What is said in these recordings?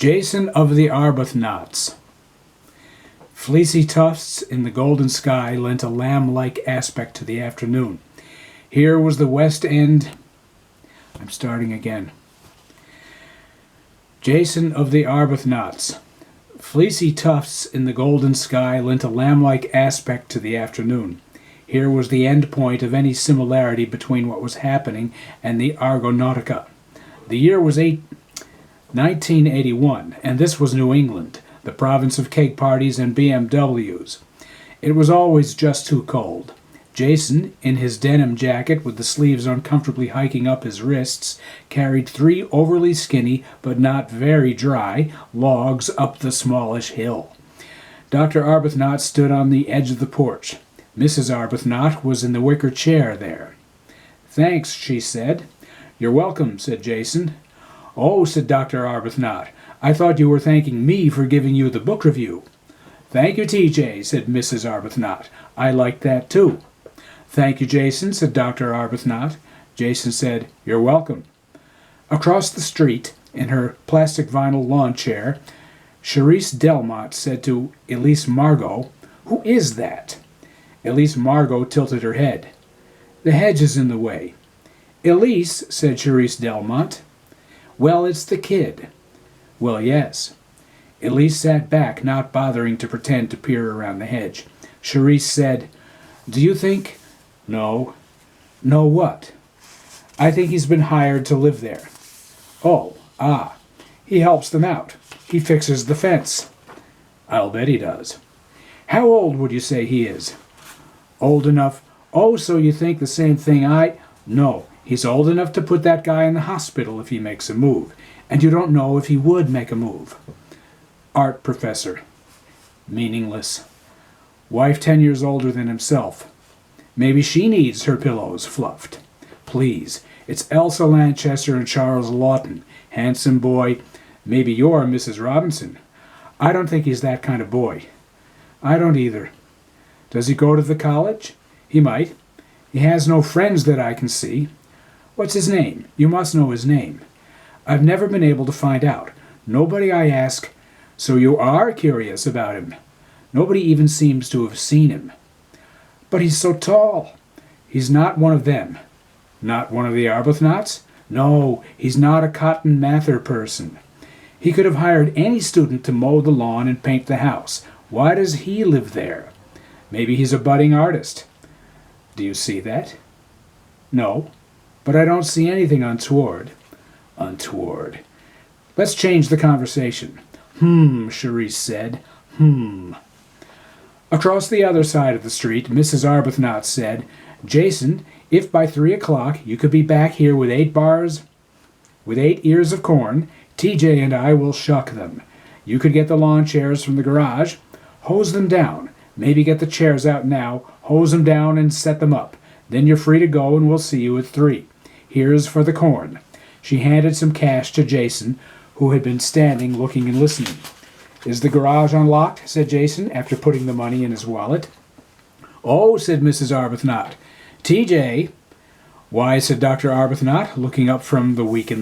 Jason of the Arbuthnots. Fleecy tufts in the golden sky lent a lamb-like aspect to the afternoon. Here was the west end. I'm starting again. Jason of the Arbuthnots. Fleecy tufts in the golden sky lent a lamb-like aspect to the afternoon. Here was the end point of any similarity between what was happening and the Argonautica. The year was 1981, and this was New England, the province of cake parties and BMWs. It was always just too cold. Jason, in his denim jacket with the sleeves uncomfortably hiking up his wrists, carried 3 overly skinny, but not very dry, logs up the smallish hill. Dr. Arbuthnot stood on the edge of the porch. Mrs. Arbuthnot was in the wicker chair there. "Thanks," she said. "You're welcome," said Jason. "Oh," said Dr. Arbuthnot, "I thought you were thanking me for giving you the book review." "Thank you, TJ," said Mrs. Arbuthnot. "I liked that too." "Thank you, Jason," said Dr. Arbuthnot. Jason said, "You're welcome." Across the street, in her plastic vinyl lawn chair, Charisse Delmont said to Elise Margot, "Who is that?" Elise Margot tilted her head. "The hedge is in the way." "Elise," said Charisse Delmont. "Well, it's the kid." "Well, yes." Elise sat back, not bothering to pretend to peer around the hedge. Charisse said, "Do you think—" "No." "No what?" "I think he's been hired to live there." "Oh, ah. He helps them out. He fixes the fence." "I'll bet he does." "How old would you say he is?" "Old enough—" "Oh, so you think the same thing No, he's old enough to put that guy in the hospital if he makes a move. And you don't know if he would make a move." "Art professor." "Meaningless." "Wife 10 years older than himself." "Maybe she needs her pillows fluffed." "Please, it's Elsa Lanchester and Charles Lawton. Handsome boy. Maybe you're Mrs. Robinson." "I don't think he's that kind of boy." "I don't either." "Does he go to the college?" "He might. He has no friends that I can see." "What's his name? You must know his name." "I've never been able to find out. Nobody I ask." "So you are curious about him?" "Nobody even seems to have seen him." "But he's so tall." "He's not one of them." "Not one of the Arbuthnots?" "No, he's not a Cotton Mather person." "He could have hired any student to mow the lawn and paint the house. Why does he live there?" "Maybe he's a budding artist." "Do you see that?" "No, but I don't see anything untoward." "Untoward." "Let's change the conversation." Charisse said. Across the other side of the street, Mrs. Arbuthnot said, "Jason, if by 3 o'clock you could be back here with 8 ears of corn, TJ and I will shuck them. You could get the lawn chairs from the garage, hose them down, maybe get the chairs out now, hose them down and set them up. Then you're free to go and we'll see you at 3. Here's for the corn." She handed some cash to Jason, who had been standing looking and listening. "Is the garage unlocked?" said Jason, after putting the money in his wallet. "Oh," said Mrs. Arbuthnot. "TJ." "Why," said Dr. Arbuthnot, looking up from the Week in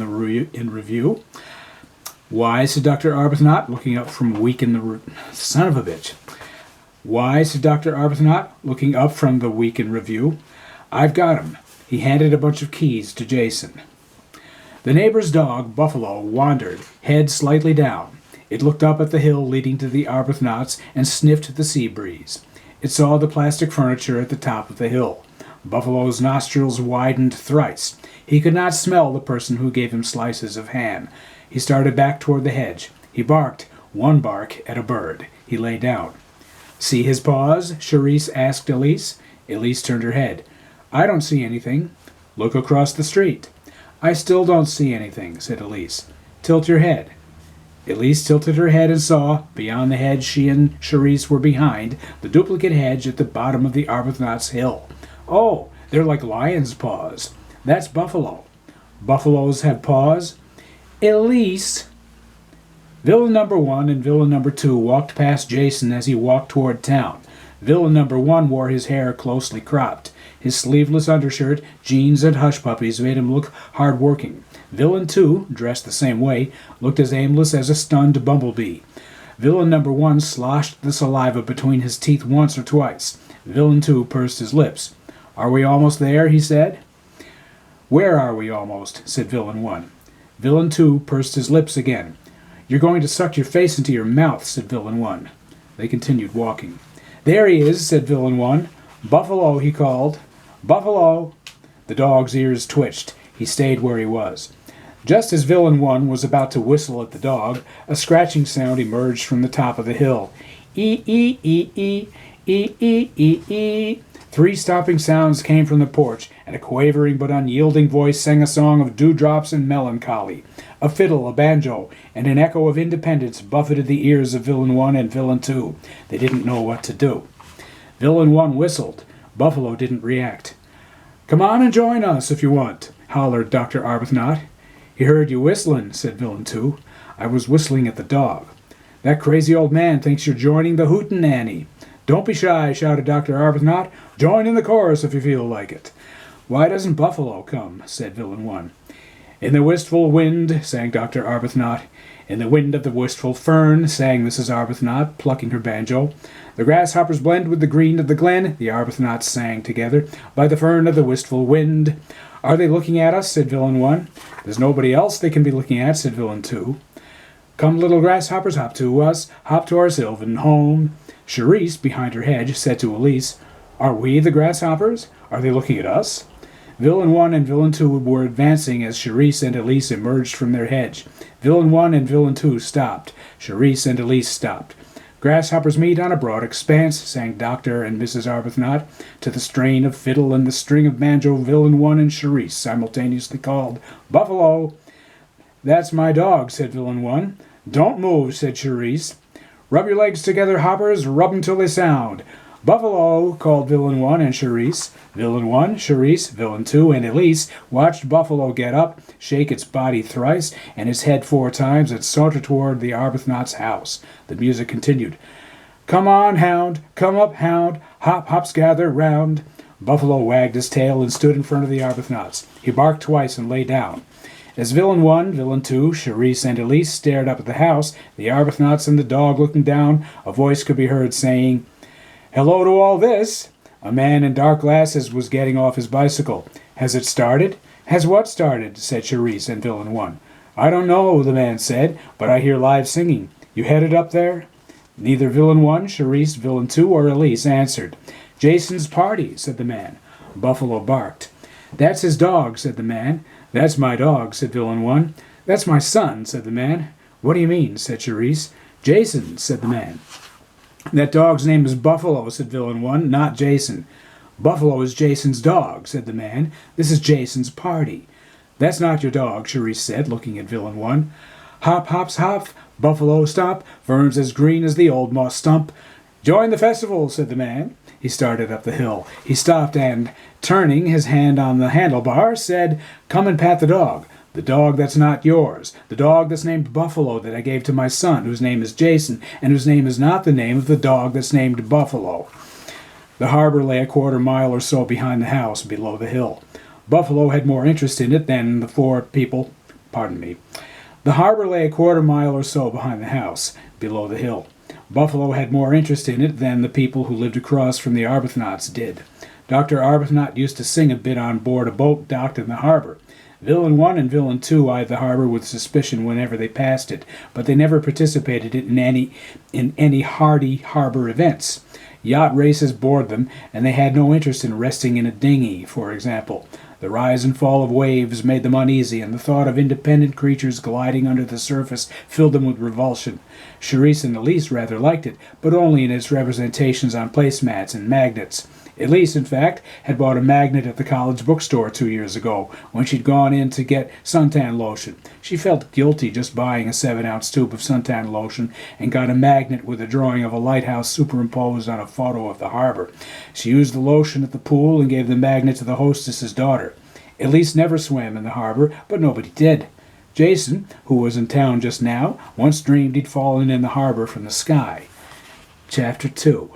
Review. "Why," said Dr. Arbuthnot, looking up from Week in the Son of a bitch. "Why," said Dr. Arbuthnot, looking up from the Week in Review. "I've got him." He handed a bunch of keys to Jason. The neighbor's dog, Buffalo, wandered, head slightly down. It looked up at the hill leading to the Arbuthnots and sniffed the sea breeze. It saw the plastic furniture at the top of the hill. Buffalo's nostrils widened thrice. He could not smell the person who gave him slices of ham. He started back toward the hedge. He barked, one bark at a bird. He lay down. "See his paws?" Charisse asked Elise. Elise turned her head. "I don't see anything." "Look across the street." "I still don't see anything," said Elise. "Tilt your head." Elise tilted her head and saw, beyond the hedge she and Charisse were behind, the duplicate hedge at the bottom of the Arbuthnots hill. "Oh, they're like lion's paws." "That's buffalo." "Buffaloes have paws?" "Elise!" Villain number 1 and villain number 2 walked past Jason as he walked toward town. Villain number 1 wore his hair closely cropped. His sleeveless undershirt, jeans, and hush-puppies made him look hard-working. Villain 2, dressed the same way, looked as aimless as a stunned bumblebee. Villain number 1 sloshed the saliva between his teeth once or twice. Villain 2 pursed his lips. "Are we almost there?" he said. "Where are we almost?" said Villain 1. Villain 2 pursed his lips again. "You're going to suck your face into your mouth," said Villain 1. They continued walking. "There he is," said Villain 1. "Buffalo," he called. "Buffalo." The dog's ears twitched. He stayed where he was. Just as Villain 1 was about to whistle at the dog, a scratching sound emerged from the top of the hill. "Ee-ee-ee-ee, ee-ee-ee-ee." 3 stopping sounds came from the porch, and a quavering but unyielding voice sang a song of dewdrops and melancholy. A fiddle, a banjo, and an echo of independence buffeted the ears of Villain 1 and Villain 2. They didn't know what to do. Villain 1 whistled. Buffalo didn't react. "Come on and join us if you want," hollered Dr. Arbuthnot. "He heard you whistling," said Villain 2. "I was whistling at the dog." "That crazy old man thinks you're joining the hootenanny." "Don't be shy," shouted Dr. Arbuthnot. "Join in the chorus if you feel like it." "Why doesn't Buffalo come?" said Villain 1. "In the wistful wind," sang Dr. Arbuthnot. "In the wind of the wistful fern," sang Mrs. Arbuthnot, plucking her banjo. "The grasshoppers blend with the green of the glen," the Arbuthnots sang together, "by the fern of the wistful wind." "Are they looking at us?" said Villain 1. "There's nobody else they can be looking at," said Villain 2. "Come, little grasshoppers, hop to us, hop to our sylvan home." Charisse, behind her hedge, said to Elise, "Are we the grasshoppers? Are they looking at us?" Villain 1 and Villain 2 were advancing as Charisse and Elise emerged from their hedge. Villain 1 and Villain 2 stopped. Charisse and Elise stopped. "Grasshoppers meet on a broad expanse," sang Dr. and Mrs. Arbuthnot. To the strain of fiddle and the string of banjo, Villain 1 and Charisse simultaneously called, "Buffalo!" "That's my dog," said Villain 1. "Don't move," said Charisse. "Rub your legs together, hoppers, rub 'em till they sound." "Buffalo!" called Villain 1 and Charisse. Villain 1, Charisse, Villain 2, and Elise watched Buffalo get up, shake its body thrice, and its head 4 times, and saunter toward the Arbuthnot's house. The music continued. "Come on, hound, come up, hound, hop, hops, gather round." Buffalo wagged his tail and stood in front of the Arbuthnot's. He barked twice and lay down. As Villain 1, Villain 2, Charisse, and Elise stared up at the house, the Arbuthnots and the dog looking down, a voice could be heard saying, "Hello to all this." A man in dark glasses was getting off his bicycle. "Has it started?" "Has what started?" said Charisse and Villain 1. "I don't know," the man said, "but I hear live singing. You headed up there?" Neither Villain 1, Charisse, Villain 2, or Elise answered. "Jason's party," said the man. Buffalo barked. "That's his dog," said the man. "That's my dog," said Villain 1. "That's my son," said the man. "What do you mean?" said Charisse. "Jason," said the man. "That dog's name is Buffalo," said Villain 1, "not Jason." "Buffalo is Jason's dog," said the man. "This is Jason's party." "That's not your dog," Charisse said, looking at Villain 1. "Hop, hops, hop, Buffalo stop, ferns as green as the old moss stump." "Join the festival," said the man. He started up the hill. He stopped and, turning his hand on the handlebar, said, "Come and pat the dog. The dog that's not yours. The dog that's named Buffalo that I gave to my son, whose name is Jason, and whose name is not the name of the dog that's named Buffalo." The harbor lay a quarter-mile or so behind the house, below the hill. Buffalo had more interest in it than the 4 people. The harbor lay a quarter-mile or so behind the house, below the hill. Buffalo had more interest in it than the people who lived across from the Arbuthnots did. Dr. Arbuthnot used to sing a bit on board a boat docked in the harbor. Villain 1 and Villain 2 eyed the harbor with suspicion whenever they passed it, but they never participated in any hardy harbor events. Yacht races bored them, and they had no interest in resting in a dinghy, for example. The rise and fall of waves made them uneasy, and the thought of independent creatures gliding under the surface filled them with revulsion. Charisse and Elise rather liked it, but only in its representations on placemats and magnets. Elise, in fact, had bought a magnet at the college bookstore 2 years ago, when she'd gone in to get suntan lotion. She felt guilty just buying a 7-ounce tube of suntan lotion and got a magnet with a drawing of a lighthouse superimposed on a photo of the harbor. She used the lotion at the pool and gave the magnet to the hostess's daughter. Elise never swam in the harbor, but nobody did. Jason, who was in town just now, once dreamed he'd fallen in the harbor from the sky. Chapter 2.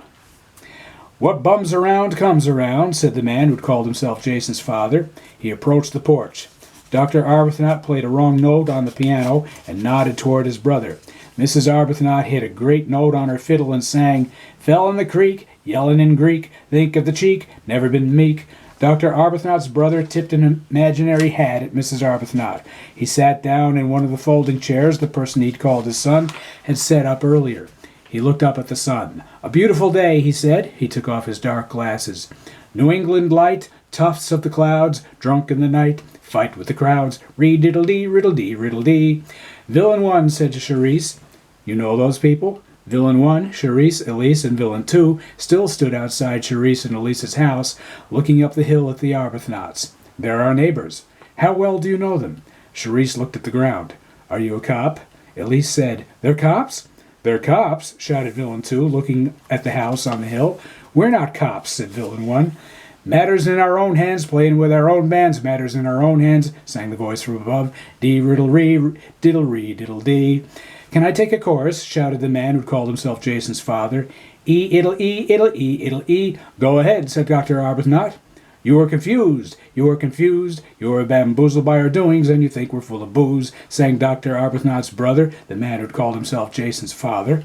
What bums around comes around, said the man who'd called himself Jason's father. He approached the porch. Dr. Arbuthnot played a wrong note on the piano and nodded toward his brother. Mrs. Arbuthnot hit a great note on her fiddle and sang, "Fell in the creek, yellin' in Greek, think of the cheek, never been meek." Dr. Arbuthnot's brother tipped an imaginary hat at Mrs. Arbuthnot. He sat down in one of the folding chairs the person he'd called his son had set up earlier. He looked up at the sun. "A beautiful day," he said. He took off his dark glasses. "New England light, tufts of the clouds, drunk in the night, fight with the crowds, ree-diddle-dee, riddle-dee, riddle-dee." Villain 1 said to Charisse, "You know those people?" Villain 1, Charisse, Elise, and Villain 2 still stood outside Charisse and Elise's house, looking up the hill at the Arbuthnots. "They're our neighbors." "How well do you know them?" Charisse looked at the ground. "Are you a cop?" Elise said, "They're cops?" "They're cops," shouted Villain 2, looking at the house on the hill. "We're not cops," said Villain 1. "Matters in our own hands, playing with our own bands, matters in our own hands," sang the voice from above. "Dee riddle ree, diddle ree, diddle dee." "Can I take a chorus?" shouted the man who called himself Jason's father. It'll e. "Go ahead," said Dr. Arbuthnot. You are confused, you are confused, you are bamboozled by our doings, and you think we're full of booze," sang Dr. Arbuthnot's brother, the man who'd called himself Jason's father.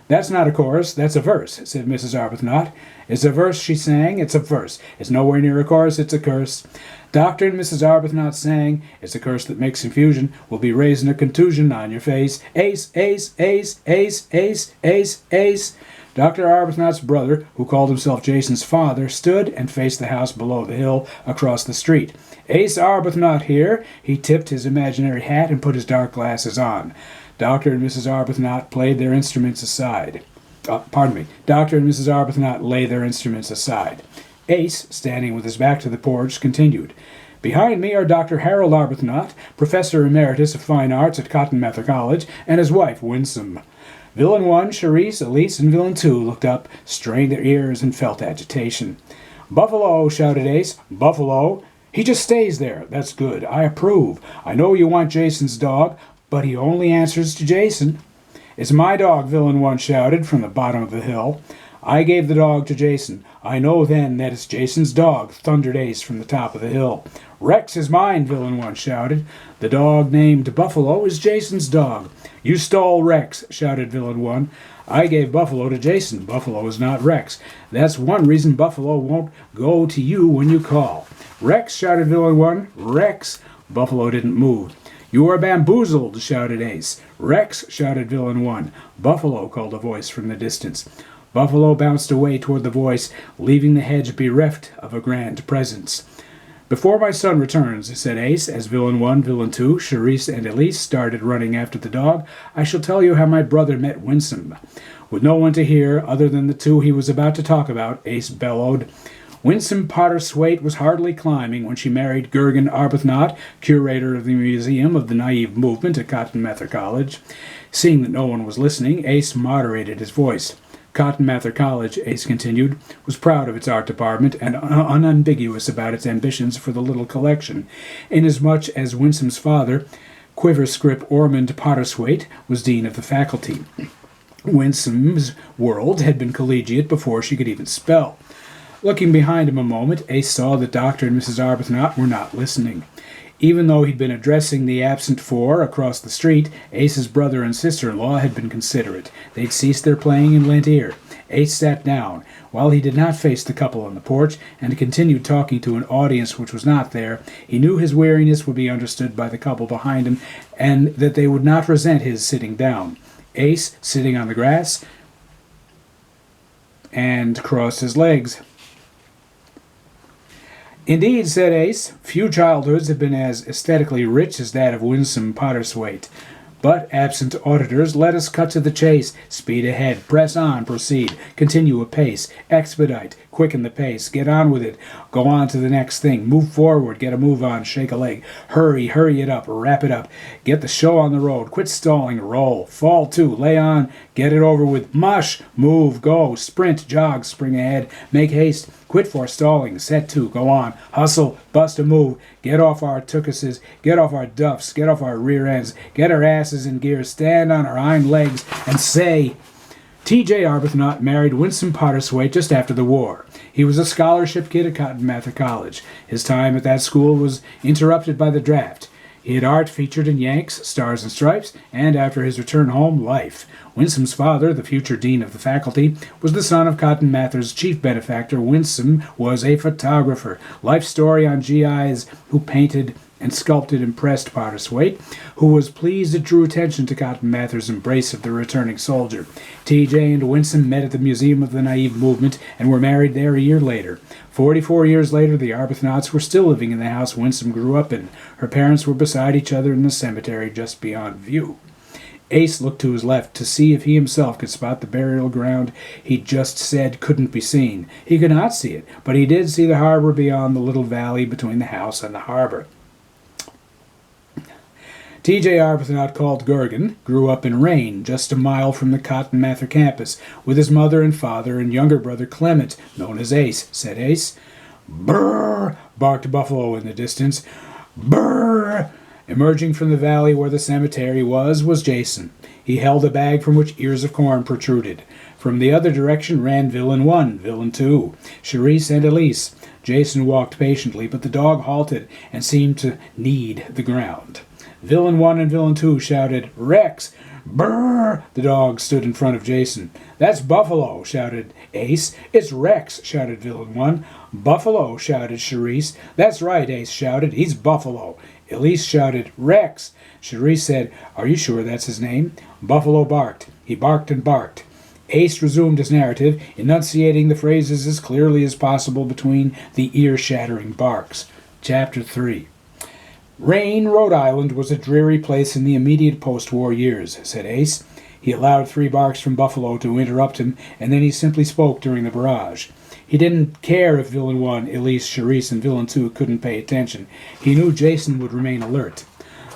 "That's not a chorus, that's a verse," said Mrs. Arbuthnot. "It's a verse," she sang. "It's a verse. It's nowhere near a chorus, it's a curse." Dr. and Mrs. Arbuthnot sang, "It's a curse that makes confusion. We'll be raising a contusion on your face. Ace, ace, ace, ace, ace, ace, ace." Dr. Arbuthnot's brother, who called himself Jason's father, stood and faced the house below the hill across the street. "Ace Arbuthnot here." He tipped his imaginary hat and put his dark glasses on. Dr. and Mrs. Arbuthnot played their instruments aside. Dr. and Mrs. Arbuthnot lay their instruments aside. Ace, standing with his back to the porch, continued. "Behind me are Dr. Harold Arbuthnot, Professor Emeritus of Fine Arts at Cotton Mather College, and his wife, Winsome." Villain 1, Charisse, Elise, and Villain 2 looked up, strained their ears, and felt agitation. "Buffalo," shouted Ace. "Buffalo. He just stays there. That's good. I approve. I know you want Jason's dog, but he only answers to Jason." "It's my dog," Villain 1 shouted from the bottom of the hill. "I gave the dog to Jason. I know then that it's Jason's dog," thundered Ace from the top of the hill. "Rex is mine," Villain 1 shouted. "The dog named Buffalo is Jason's dog." "You stole Rex," shouted Villain 1. "I gave Buffalo to Jason. Buffalo is not Rex. That's one reason Buffalo won't go to you when you call." "Rex," shouted Villain 1. "Rex." Buffalo didn't move. "You are bamboozled," shouted Ace. "Rex," shouted Villain 1. "Buffalo," called a voice from the distance. Buffalo bounced away toward the voice, leaving the hedge bereft of a grand presence. "Before my son returns," said Ace, as Villain 1, Villain 2, Charisse, and Elise started running after the dog, "I shall tell you how my brother met Winsome." With no one to hear, other than the two he was about to talk about, Ace bellowed. "Winsome Potterswaite was hardly climbing when she married Gergen Arbuthnot, curator of the Museum of the Naive Movement at Cotton Mather College." Seeing that no one was listening, Ace moderated his voice. Cotton Mather College, Ace continued, was proud of its art department and unambiguous about its ambitions for the little collection, inasmuch as Winsome's father, Quiverscrip Ormond Potterswaite, was dean of the faculty. Winsome's world had been collegiate before she could even spell. Looking behind him a moment, Ace saw that Dr. and Mrs. Arbuthnot were not listening. Even though he'd been addressing the absent four across the street, Ace's brother and sister-in-law had been considerate. They'd ceased their playing and lent ear. Ace sat down, while he did not face the couple on the porch, and continued talking to an audience which was not there. He knew his weariness would be understood by the couple behind him, and that they would not resent his sitting down. Ace, sitting on the grass, and crossed his legs. "Indeed," said Ace, "few childhoods have been as aesthetically rich as that of Winsome Potterswaite. But, absent auditors, let us cut to the chase. Speed ahead, press on, proceed, continue apace, expedite, quicken the pace, get on with it, go on to the next thing, move forward, get a move on, shake a leg, hurry it up, wrap it up, get the show on the road, quit stalling, roll, fall to, lay on, get it over with, mush, move, go, sprint, jog, spring ahead, make haste, quit forestalling, set to, go on, hustle, bust a move, get off our tookuses, get off our duffs, get off our rear ends, get our asses in gear, stand on our hind legs, and say..." T.J. Arbuthnot married Winsome Potterswaite just after the war. He was a scholarship kid at Cotton Mather College. His time at that school was interrupted by the draft. He had art featured in Yanks, Stars and Stripes, and after his return home, Life. Winsome's father, the future dean of the faculty, was the son of Cotton Mather's chief benefactor. Winsome was a photographer. Life story on GIs who painted and sculpted impressed Potterswaite, who was pleased it drew attention to Cotton Mather's embrace of the returning soldier. T.J. and Winsome met at the Museum of the Naive Movement and were married there a year later. 44 years later, the Arbuthnots were still living in the house Winsome grew up in. Her parents were beside each other in the cemetery just beyond view. Ace looked to his left to see if he himself could spot the burial ground he'd just said couldn't be seen. He could not see it, but he did see the harbor beyond the little valley between the house and the harbor. T.J. Arbuthnot, called Gergen, grew up in Rain, just a mile from the Cotton Mather campus, with his mother and father and younger brother Clement, known as Ace, said Ace. "Brrr!" barked Buffalo in the distance. "Brrr!" Emerging from the valley where the cemetery was Jason. He held a bag from which ears of corn protruded. From the other direction ran Villain 1, Villain 2, Charisse and Elise. Jason walked patiently, but the dog halted and seemed to knead the ground. Villain 1 and Villain 2 shouted, "Rex!" "Brrr!" The dog stood in front of Jason. "That's Buffalo!" shouted Ace. "It's Rex!" shouted Villain 1. "Buffalo!" shouted Charisse. "That's right," Ace shouted. "He's Buffalo!" Elise shouted, "Rex!" Charisse said, "Are you sure that's his name?" Buffalo barked. He barked and barked. Ace resumed his narrative, enunciating the phrases as clearly as possible between the ear-shattering barks. Chapter 3. Rain, Rhode Island, was a dreary place in the immediate post-war years, said Ace. He allowed 3 barks from Buffalo to interrupt him, and then he simply spoke during the barrage. He didn't care if Villain 1, Elise, Charisse, and Villain 2 couldn't pay attention. He knew Jason would remain alert.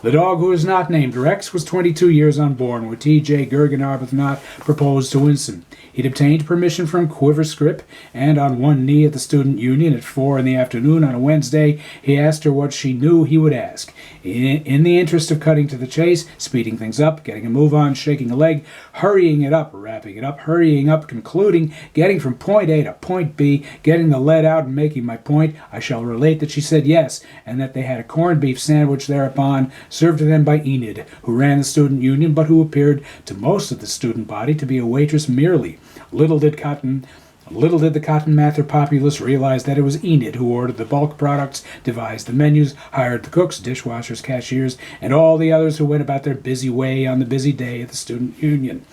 The dog, who was not named Rex, was 22 years unborn when T.J. Gergen Arbuthnot proposed to Winsome. He'd obtained permission from Quiverscrip, and on one knee at the student union at 4 in the afternoon on a Wednesday, he asked her what she knew he would ask. In the interest of cutting to the chase, speeding things up, getting a move on, shaking a leg, hurrying it up, wrapping it up, hurrying up, concluding, getting from point A to point B, getting the lead out and making my point, I shall relate that she said yes, and that they had a corned beef sandwich thereupon, served to them by Enid, who ran the student union, but who appeared to most of the student body to be a waitress merely. Little did the Cotton Mather populace realize that it was Enid who ordered the bulk products, devised the menus, hired the cooks, dishwashers, cashiers, and all the others who went about their busy way on the busy day at the student union.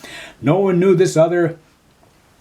No one knew this other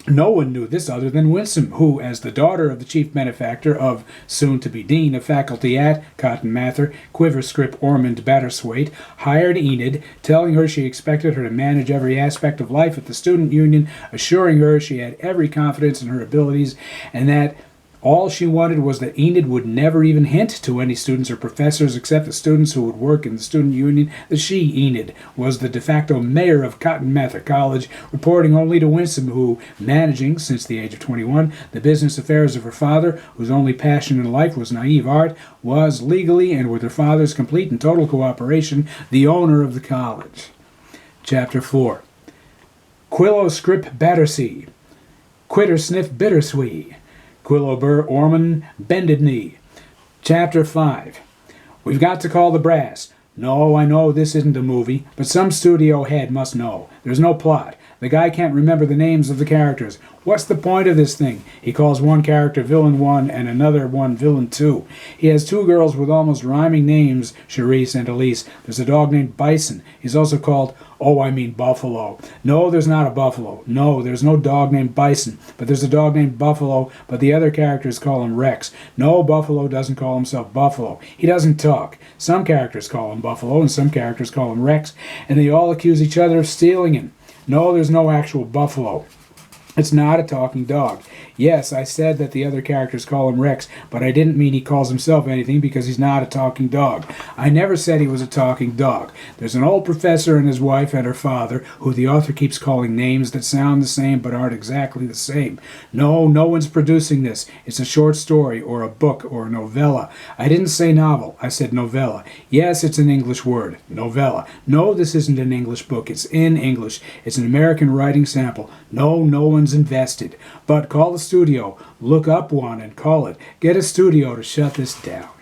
than Winsome, who, as the daughter of the chief benefactor of, soon-to-be dean of faculty at Cotton Mather, Quiverscrip Ormond Batterswaite, hired Enid, telling her she expected her to manage every aspect of life at the student union, assuring her she had every confidence in her abilities, and that all she wanted was that Enid would never even hint to any students or professors except the students who would work in the student union that she, Enid, was the de facto mayor of Cotton Mather College, reporting only to Winsome, who, managing, since the age of 21, the business affairs of her father, whose only passion in life was naive art, was legally, and with her father's complete and total cooperation, the owner of the college. Chapter 4. Quillo Scrip Battersea. Quitter Sniff Bitterswee. Quillo Burr Orman Bended Knee. Chapter 5. We've got to call the brass. No, I know this isn't a movie, but some studio head must know. There's no plot. The guy can't remember the names of the characters. What's the point of this thing? He calls one character Villain 1 and another one Villain 2. He has 2 girls with almost rhyming names, Charisse and Elise. There's a dog named Bison. He's also called, Buffalo. No, there's not a buffalo. No, there's no dog named Bison, but there's a dog named Buffalo, but the other characters call him Rex. No, Buffalo doesn't call himself Buffalo. He doesn't talk. Some characters call him Buffalo and some characters call him Rex, and they all accuse each other of stealing him. No, there's no actual Buffalo. It's not a talking dog. Yes, I said that the other characters call him Rex, but I didn't mean he calls himself anything because he's not a talking dog. I never said he was a talking dog. There's an old professor and his wife and her father who the author keeps calling names that sound the same but aren't exactly the same. No, no one's producing this. It's a short story or a book or a novella. I didn't say novel. I said novella. Yes, it's an English word. Novella. No, this isn't an English book. It's in English. It's an American writing sample. No, no one's invested. But call the studio, look up one and call it. Get a studio to shut this down.